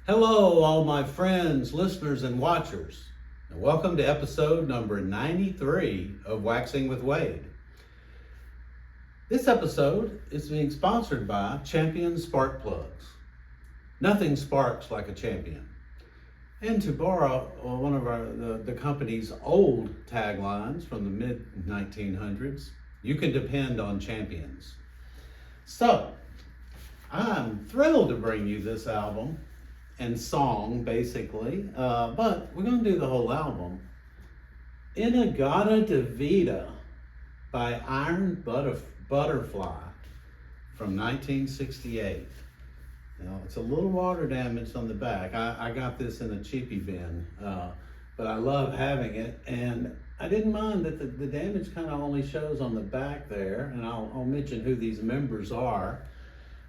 Hello, all my friends, listeners, and watchers, and welcome to episode number 93 of Waxing with Wade. This episode is being sponsored by Champion Spark Plugs. Nothing sparks like a champion. And to borrow one of the company's old taglines from the mid-1900s, you can depend on champions. So, I'm thrilled to bring you this album and song, basically, but we're going to do the whole album. In-A-Gadda-Da-Vida by Iron Butterfly from 1968. Now, it's a little water damaged on the back. I got this in a cheapie bin, but I love having it, and I didn't mind that the damage kind of only shows on the back there, and I'll mention who these members are.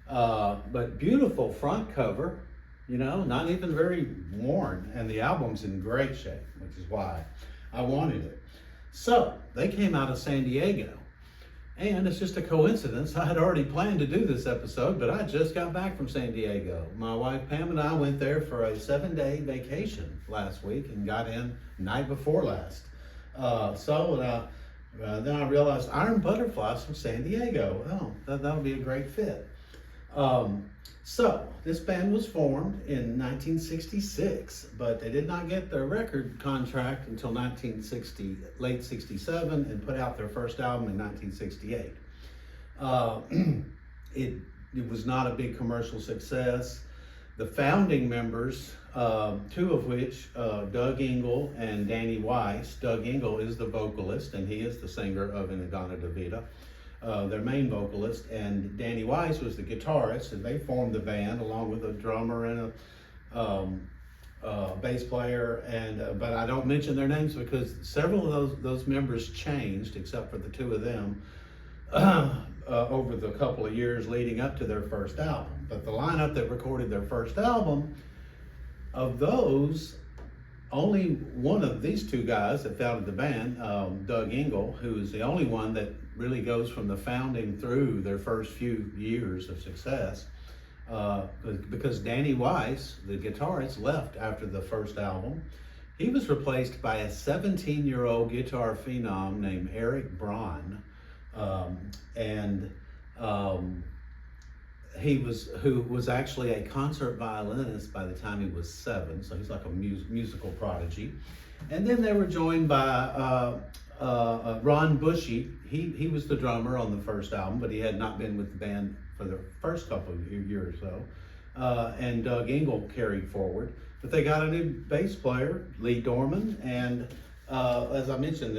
But beautiful front cover. You know, not even very worn, and the album's in great shape, which is why I wanted it. So, they came out of San Diego, and it's just a coincidence. I had already planned to do this episode, but I just got back from San Diego. My wife Pam and I went there for a 7-day vacation last week and got in night before last. Then I realized Iron Butterfly's from San Diego. Oh, that'll be a great fit. So, this band was formed in 1966, but they did not get their record contract until late 67, and put out their first album in 1968. It was not a big commercial success. The founding members, two of which, Doug Engel and Danny Weiss. Doug Engel is the vocalist, and he is the singer of In-A-Gadda-Da-Vida. Their main vocalist, and Danny Weiss was the guitarist, and they formed the band along with a drummer and a bass player. But I don't mention their names because several of those members changed, except for the two of them, over the couple of years leading up to their first album. But the lineup that recorded their first album, of those, only one of these two guys that founded the band, Doug Engel, who is the only one that really goes from the founding through their first few years of success, because Danny Weiss, the guitarist, left after the first album. He was replaced by a 17-year-old guitar phenom named Eric Braun, who was actually a concert violinist by the time he was 7, so he's like a musical prodigy. And then they were joined by Ron Bushy. He was the drummer on the first album, but he had not been with the band for the first couple of years or so. And Doug Engel carried forward. But they got a new bass player, Lee Dorman, and as I mentioned,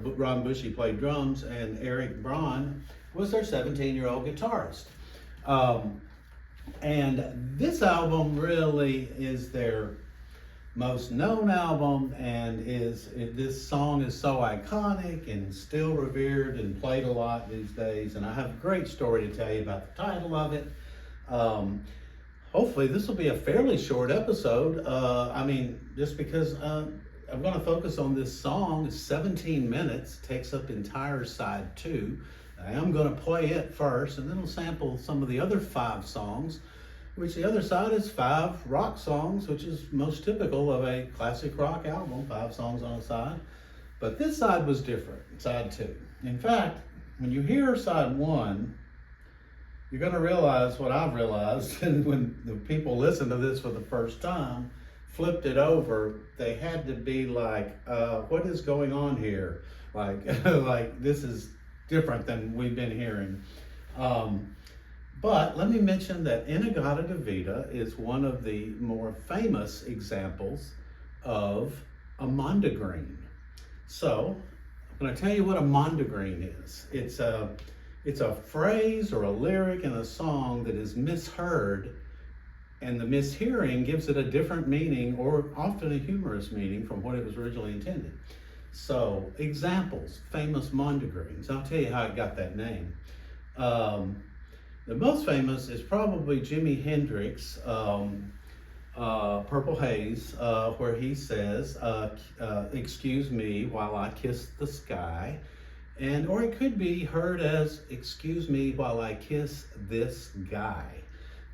Ron Bushy played drums, and Eric Braun was their 17-year-old guitarist. And this album really is their most known album, and this song is so iconic and still revered and played a lot these days. And I have a great story to tell you about the title of it. Hopefully this will be a fairly short episode. Just because I'm going to focus on this song. It's 17 minutes, takes up entire side 2. I am going to play it first, and then I'll sample some of the other 5 songs, which the other side is 5 rock songs, which is most typical of a classic rock album, 5 songs on a side. But this side was different, side 2. In fact, when you hear side 1, you're going to realize what I've realized. And when the people listen to this for the first time, flipped it over, they had to be like, what is going on here? Like this is different than we've been hearing. But let me mention that In-A-Gadda-Da-Vida is one of the more famous examples of a mondegreen. So, I'm going to tell you what a mondegreen is. It's a phrase or a lyric in a song that is misheard, and the mishearing gives it a different meaning, or often a humorous meaning, from what it was originally intended. So, examples, famous mondegreens. I'll tell you how it got that name. The most famous is probably Jimi Hendrix, Purple Haze, where he says, excuse me while I kiss the sky. Or it could be heard as, excuse me while I kiss this guy.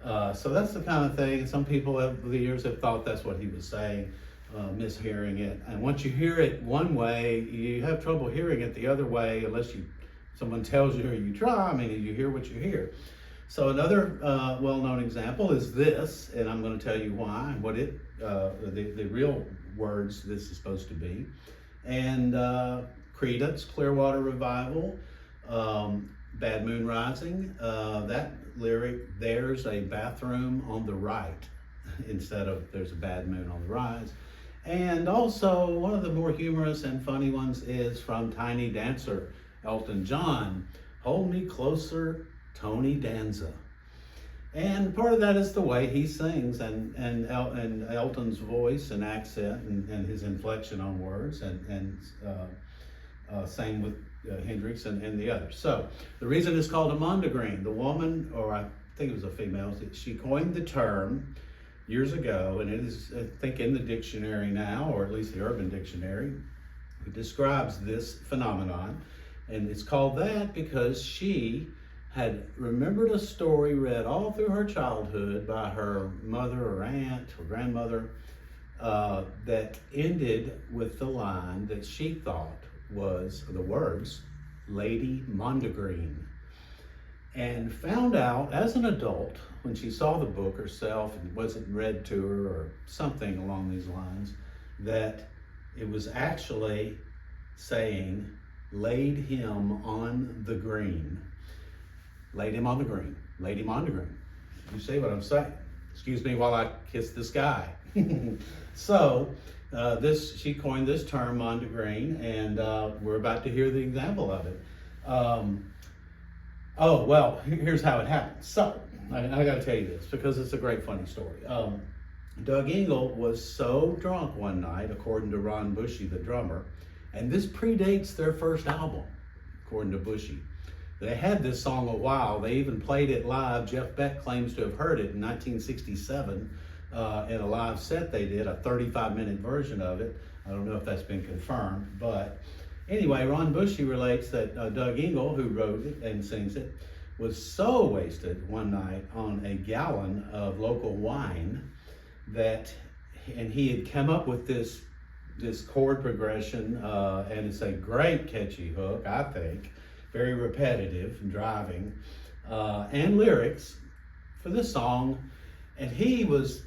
So that's the kind of thing. Some people over the years have thought that's what he was saying, mishearing it. And once you hear it one way, you have trouble hearing it the other way unless someone tells you or you try. I mean, you hear what you hear. So another well-known example is this, and I'm going to tell you why, what the real words this is supposed to be. And Credence, Clearwater Revival, Bad Moon Rising, that lyric, there's a bathroom on the right instead of there's a bad moon on the rise. And also one of the more humorous and funny ones is from Tiny Dancer, Elton John, Hold Me Closer, Tony Danza. And part of that is the way he sings and Elton's voice and accent and his inflection on words and same with Hendrix and the others. So the reason it's called a mondegreen, the woman, or I think it was a female, she coined the term years ago, and it is, I think, in the dictionary now, or at least the Urban Dictionary. It describes this phenomenon, and it's called that because she had remembered a story read all through her childhood by her mother or aunt or grandmother that ended with the line that she thought was the words, Lady Mondegreen, and found out as an adult when she saw the book herself and it wasn't read to her or something along these lines, that it was actually saying, laid him on the green. Laid him on the green, Lady Mondegreen. You see what I'm saying? Excuse me while I kiss the sky. So she coined this term, mondegreen, and we're about to hear the example of it. Oh, well, here's how it happened. So I got to tell you this because it's a great funny story. Doug Ingle was so drunk one night, according to Ron Bushy, the drummer, and this predates their first album, according to Bushy. They had this song a while. They even played it live. Jeff Beck claims to have heard it in 1967 in a live set they did, a 35-minute version of it. I don't know if that's been confirmed, but anyway, Ron Bushy relates that Doug Ingle, who wrote it and sings it, was so wasted one night on a gallon of local wine and he had come up with this chord progression, and it's a great catchy hook, I think. Very repetitive and driving, and lyrics for this song, and he was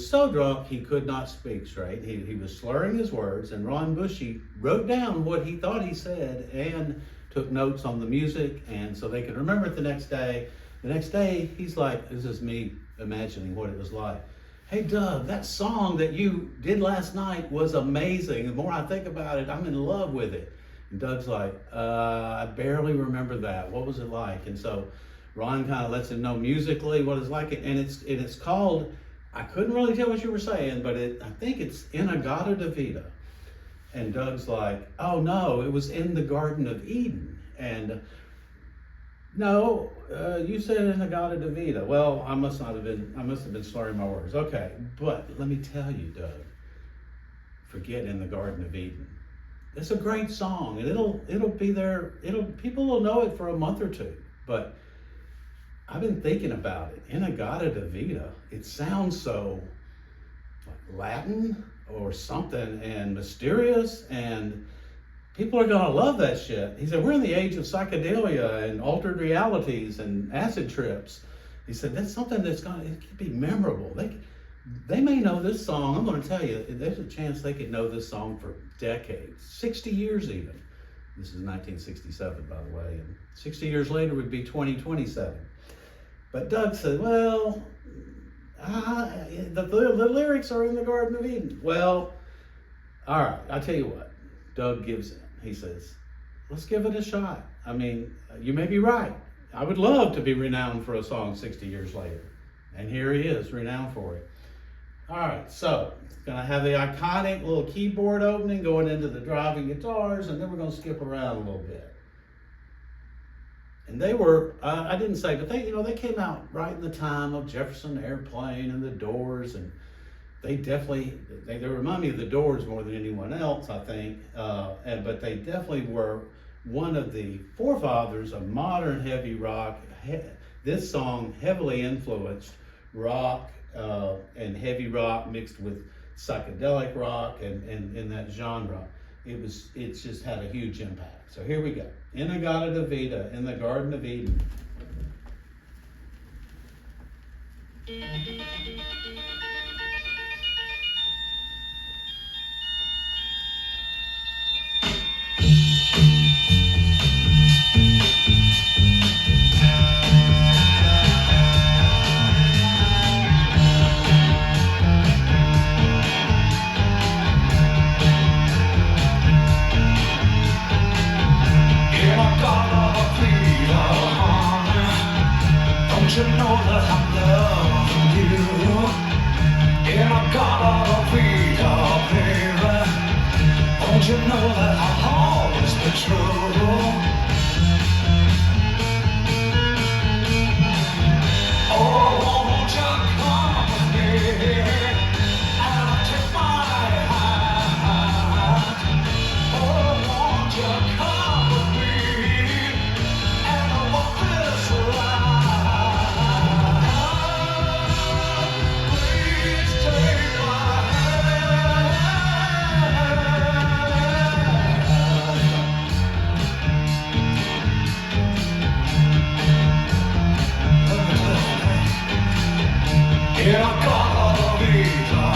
so drunk he could not speak straight. He was slurring his words, and Ron Bushy wrote down what he thought he said and took notes on the music, and so they could remember it the next day. The next day, he's like, this is me imagining what it was like. Hey Doug, that song that you did last night was amazing. The more I think about it, I'm in love with it. And Doug's like, I barely remember that. What was it like? And so Ron kind of lets him know musically what it's like. And it's called, I couldn't really tell what you were saying, but I think it's In-A-Gadda-Da-Vida. And Doug's like, oh no, it was in the Garden of Eden. And no, you said In-A-Gadda-Da-Vida. Well, I must have been slurring my words. Okay, but let me tell you, Doug, forget In the Garden of Eden. It's a great song, and it'll be there. People will know it for a month or two. But I've been thinking about it. In-A-Gadda-Da-Vida. It sounds so like Latin or something, and mysterious, and people are gonna love that shit. He said, we're in the age of psychedelia and altered realities and acid trips. He said, that's something it could be memorable. They may know this song. I'm going to tell you, there's a chance they could know this song for decades, 60 years even. This is 1967, by the way, and 60 years later would be 2027. But Doug said, well, the lyrics are in the Garden of Eden. Well, all right, I'll tell you what. Doug gives in. He says, let's give it a shot. I mean, you may be right. I would love to be renowned for a song 60 years later. And here he is, renowned for it. All right, so gonna have the iconic little keyboard opening going into the driving guitars, and then we're gonna skip around a little bit. And they were, I didn't say, but they came out right in the time of Jefferson Airplane and the Doors, and they remind me of the Doors more than anyone else, I think, but they definitely were one of the forefathers of modern heavy rock, This song heavily influenced rock and heavy rock mixed with psychedelic rock and in that genre. It's just had a huge impact. So here we go. In-A-Gadda-Da-Vida, in the Garden of Eden. Don't you know that I love you? In-A-Gadda-Da-Vida, baby. Don't you know that I'll always be true? Oh, won't you come with me and take my hand? Oh, won't you come with me and walk this line? In-A-Gadda-Da-Vida,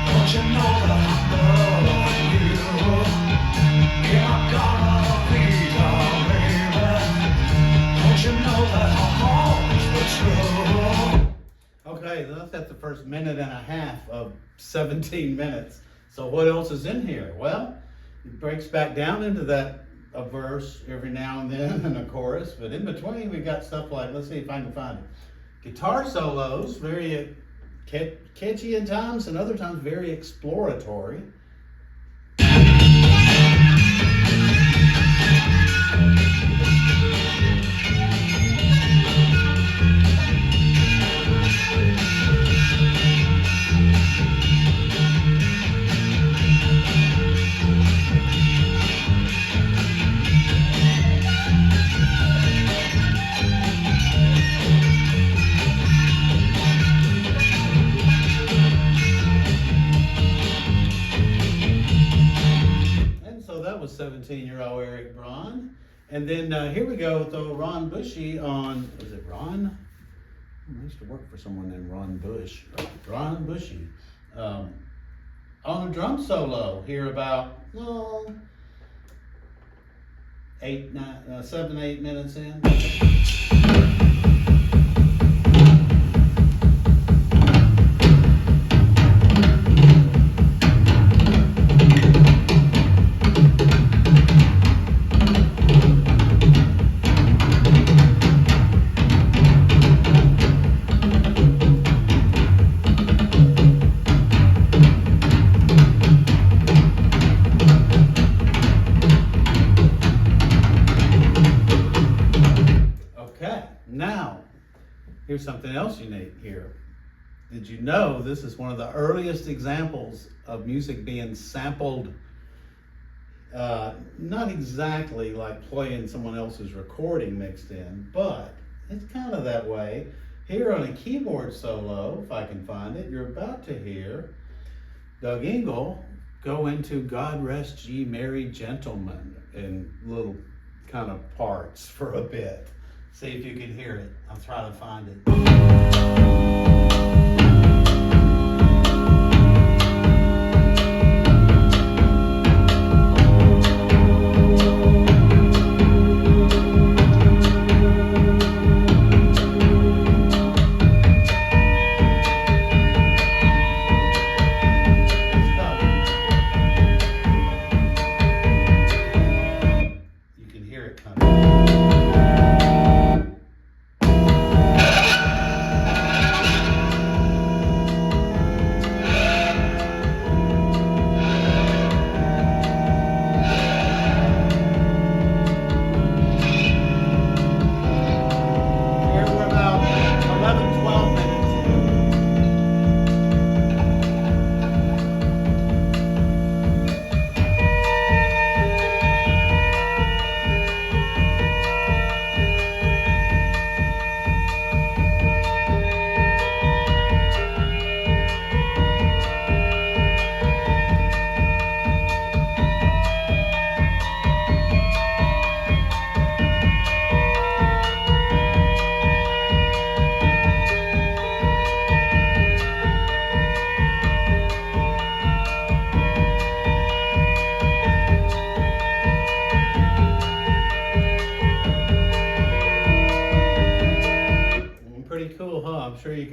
don't you know that I love you? In-A-Gadda-Da-Vida, baby, don't you know that I'll always be true? Okay, that's at the first minute and a half of 17 minutes. So what else is in here? Well, it breaks back down into that a verse every now and then and a chorus, but in between we got stuff like, let's see if I can find it. Guitar solos, very catchy at times and other times very exploratory. That was 17-year-old Eric Braun. And then here we go with Ron Bushy on, is it Ron? I used to work for someone named Ron Bush. Ron Bushy. On a drum solo here about 7, 8 minutes in. Now, here's something else unique here. Did you know this is one of the earliest examples of music being sampled? Not exactly like playing someone else's recording mixed in, but it's kind of that way. Here on a keyboard solo, if I can find it, you're about to hear Doug Ingle go into God Rest Ye Merry Gentlemen in little kind of parts for a bit. See if you can hear it. I'll try to find it. You can hear it coming.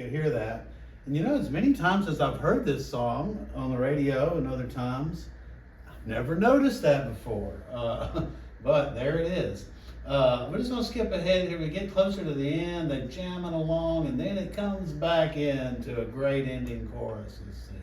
to hear that. And you know, as many times as I've heard this song on the radio and other times, I've never noticed that before. But there it is. We're just going to skip ahead here. We get closer to the end, they're jamming along, and then it comes back into a great ending chorus. Let's see.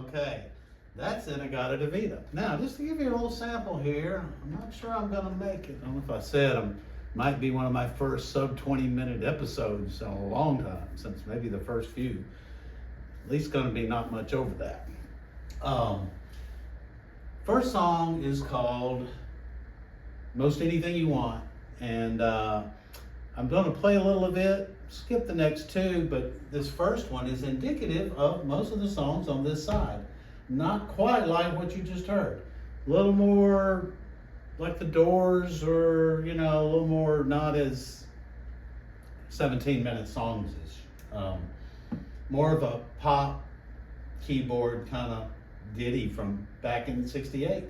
Okay, that's In-A-Gadda-Da-Vida. Now, just to give you a little sample here, I'm not sure I'm going to make it. I don't know if I said might be one of my first sub 20-minute episodes in a long time, since maybe the first few. At least going to be not much over that. First song is called Most Anything You Want, and I'm going to play a little of it, skip the next two, but this first one is indicative of most of the songs on this side. Not quite like what you just heard. A little more like the Doors, or, you know, a little more not as 17-minute songs-ish. More of a pop keyboard kind of ditty from back in '68.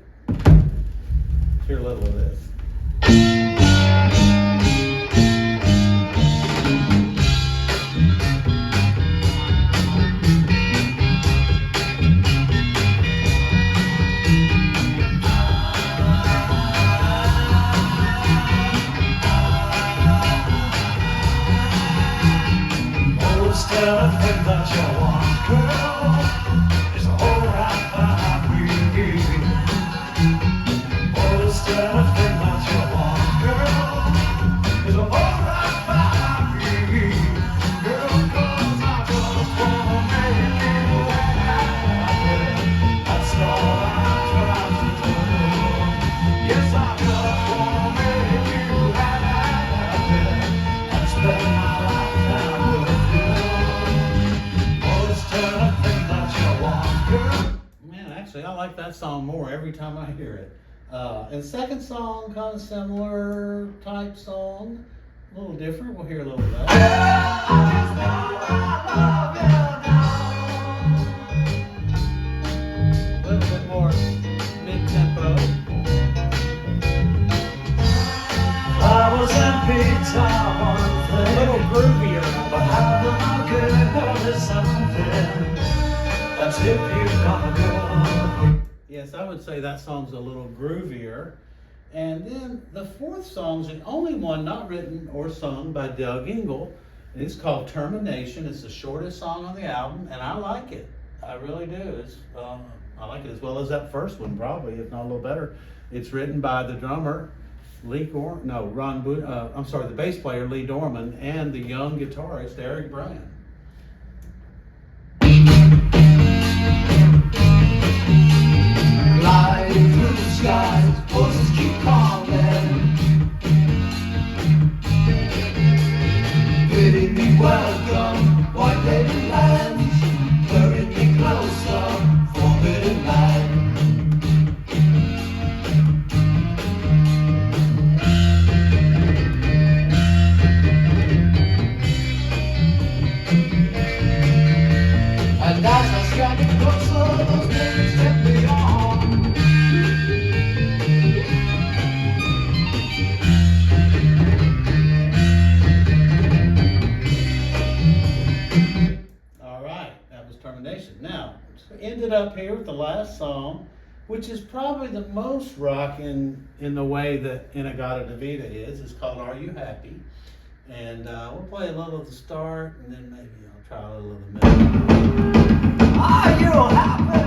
Hear a little of this. Everything that you want, girl, is alright by me. Oh, it's everything that you want, girl, is alright by me. Girl, 'cause I just wanna make you happy. That's all I'm trying to do. Yes, I just wanna make you happy and spend my lifetime with you. Man, actually, I like that song more every time I hear it. And second song, kind of similar type song, a little different. We'll hear a little of that. A little bit more mid-tempo. I was in pizza one thing, A little groovier. but how do I get something? That's if you've got a girl. Yes, I would say that song's a little groovier. And then the fourth song's the only one not written or sung by Doug Ingle. It's called Termination. It's the shortest song on the album, and I like it. I really do. I like it as well as that first one, probably, if not a little better. It's written by the drummer, the bass player, Lee Dorman, and the young guitarist, Eric Bryan. Flying through the skies, voices keep calling, bidding me welcome. White lady lands, luring me closer, forbidden land. And as I stand closer, those names take me on. information. Now, ended up here with the last song, which is probably the most rock in the way that In-A-Gadda-Da-Vida is. It's called Are You Happy? And we'll play a little of the start, and then maybe I'll try a little of the middle. Are you happy?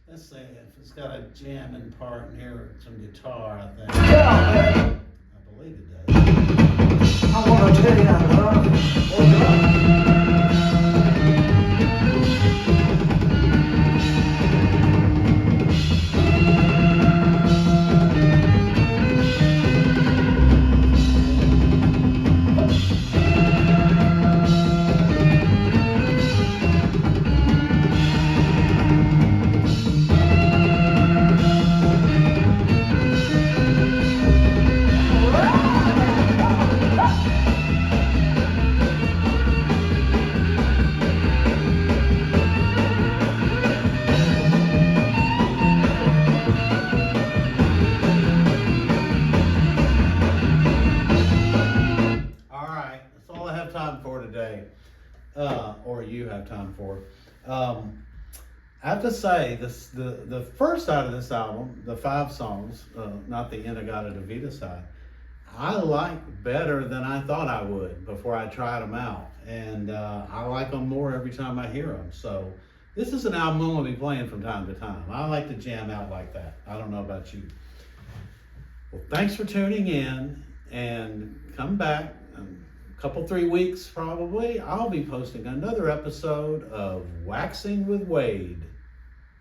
Let's see if it's got a jamming part in here, some guitar, I think. Yeah, I believe it does. I want to tell you I love you. Oh, God. All right, that's all I have time for today, or you have time for. I have to say, the first side of this album, the 5 songs, not the In-A-Gadda-Da-Vida side, I like better than I thought I would before I tried them out, and I like them more every time I hear them. So this is an album I'm going to be playing from time to time. I like to jam out like that. I don't know about you. Well, thanks for tuning in, and come back. A couple, 3 weeks probably, I'll be posting another episode of Waxing with Wade.